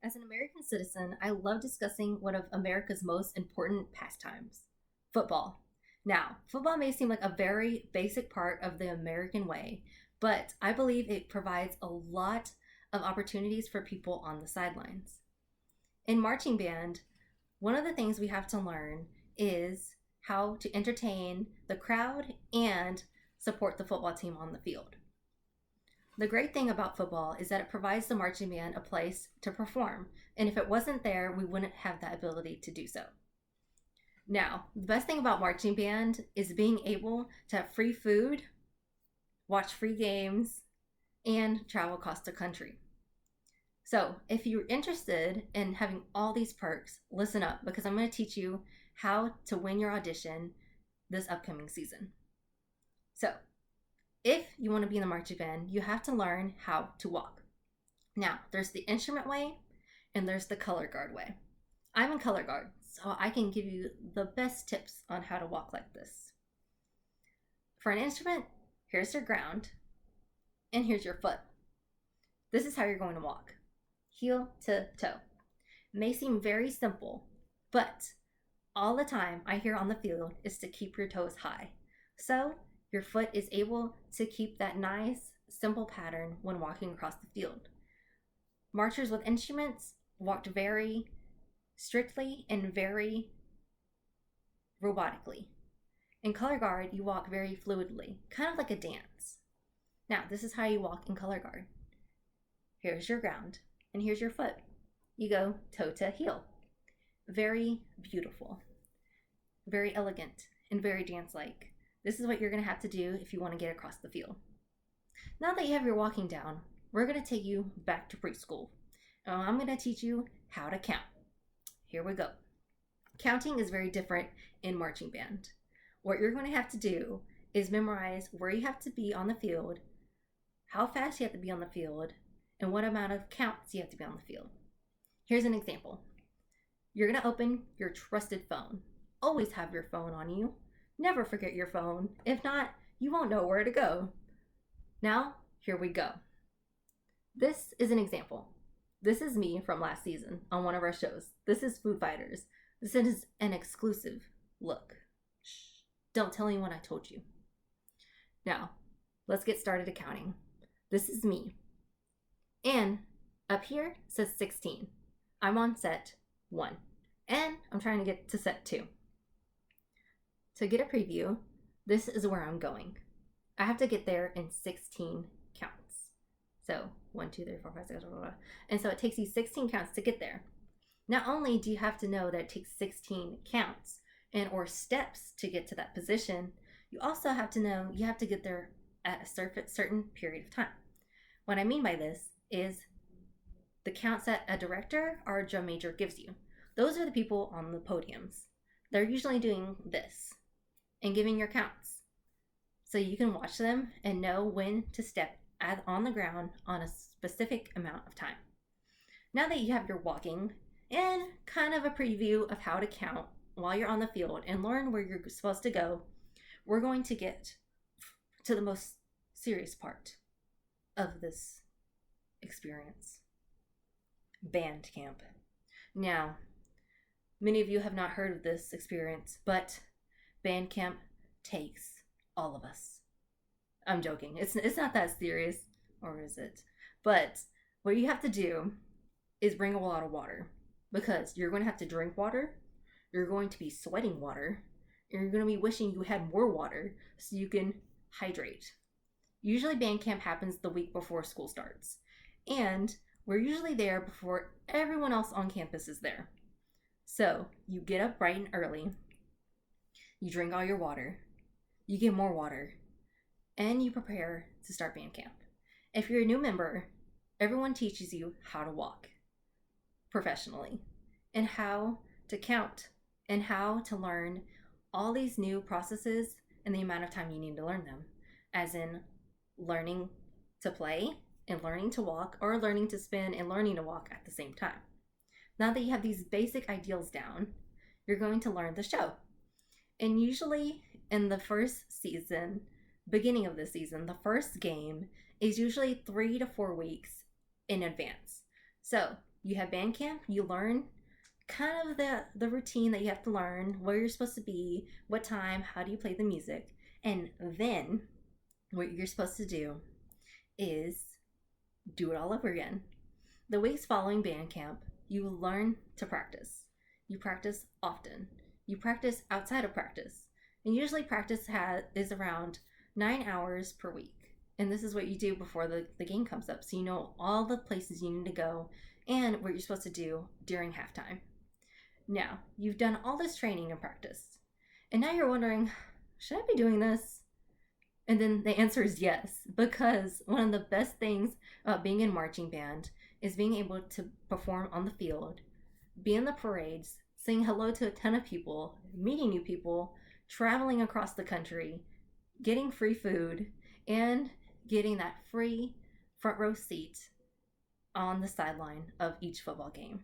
As an American citizen, I love discussing one of America's most important pastimes football. Now, football may seem like a very basic part of the American way, but I believe it provides a lot of opportunities for people on the sidelines. In marching band, one of the things we have to learn is how to entertain the crowd and support the football team on the field. The great thing about football is that it provides the marching band a place to perform, and if it wasn't there, we wouldn't have that ability to do so. Now, the best thing about marching band is being able to have free food, watch free games, and travel across the country. So, if you're interested in having all these perks, listen up because I'm going to teach you how to win your audition this upcoming season. So, if you want to be in the marching band, you have to learn how to walk. Now, there's the instrument way and there's the color guard way. I'm in color guard, so I can give you the best tips on how to walk like this. For an instrument, here's your ground and here's your foot. This is how you're going to walk, heel to toe. It may seem very simple, but all the time I hear on the field is to keep your toes high. So your foot is able to keep that nice, simple pattern when walking across the field. Marchers with instruments walked very strictly and very robotically. In color guard, you walk very fluidly, kind of like a dance. Now, this is how you walk in color guard. Here's your ground, and here's your foot. You go toe to heel. Very beautiful, very elegant, and very dance-like. This is what you're going to have to do if you want to get across the field. Now that you have your walking down, we're going to take you back to preschool. I'm going to teach you how to count. Here we go. Counting is very different in marching band. What you're going to have to do is memorize where you have to be on the field, how fast you have to be on the field, and what amount of counts you have to be on the field. Here's an example. You're going to open your trusted phone. Always have your phone on you. Never forget your phone. If not, you won't know where to go. Now, here we go. This is an example. This is me from last season on one of our shows. This is Food Fighters. This is an exclusive look. Shh, don't tell anyone I told you. Now, let's get started accounting. This is me. And up here says 16. I'm on set 1. And I'm trying to get to set 2. To get a preview, this is where I'm going. I have to get there in 16 counts. So 1, 2, 3, 4, 5, 6, blah, blah, blah. And so it takes you 16 counts to get there. Not only do you have to know that it takes 16 counts and or steps to get to that position, you also have to know you have to get there at a certain period of time. What I mean by this is the counts that a director or a drum major gives you. Those are the people on the podiums. They're usually doing this and giving your counts. So you can watch them and know when to step on the ground on a specific amount of time. Now that you have your walking and kind of a preview of how to count while you're on the field and learn where you're supposed to go, we're going to get to the most serious part of this experience. Band camp. Now, many of you have not heard of this experience, but band camp takes all of us. I'm joking. It's not that serious, or is it? But what you have to do is bring a lot of water because you're going to have to drink water, you're going to be sweating water, and you're going to be wishing you had more water so you can hydrate. Usually band camp happens the week before school starts, and we're usually there before everyone else on campus is there. So you get up bright and early, you drink all your water, you get more water, and you prepare to start band camp. If you're a new member, everyone teaches you how to walk professionally and how to count and how to learn all these new processes and the amount of time you need to learn them, as in learning to play and learning to walk, or learning to spin and learning to walk at the same time. Now that you have these basic ideals down, you're going to learn the show. And usually in the first season, beginning of the season, the first game is usually 3 to 4 weeks in advance. So You have band camp, you learn kind of the routine that you have to learn, where you're supposed to be, what time, how do you play the music. And then what you're supposed to do is do it all over again. The weeks following band camp, you learn to practice. You practice often. You practice outside of practice. And usually practice is around 9 hours per week. And this is what you do before the game comes up. So you know all the places you need to go and what you're supposed to do during halftime. Now, you've done all this training and practice. And now you're wondering, should I be doing this? And then the answer is yes, because one of the best things about being in marching band is being able to perform on the field, be in the parades, saying hello to a ton of people, meeting new people, traveling across the country, getting free food, and getting that free front row seat on the sideline of each football game.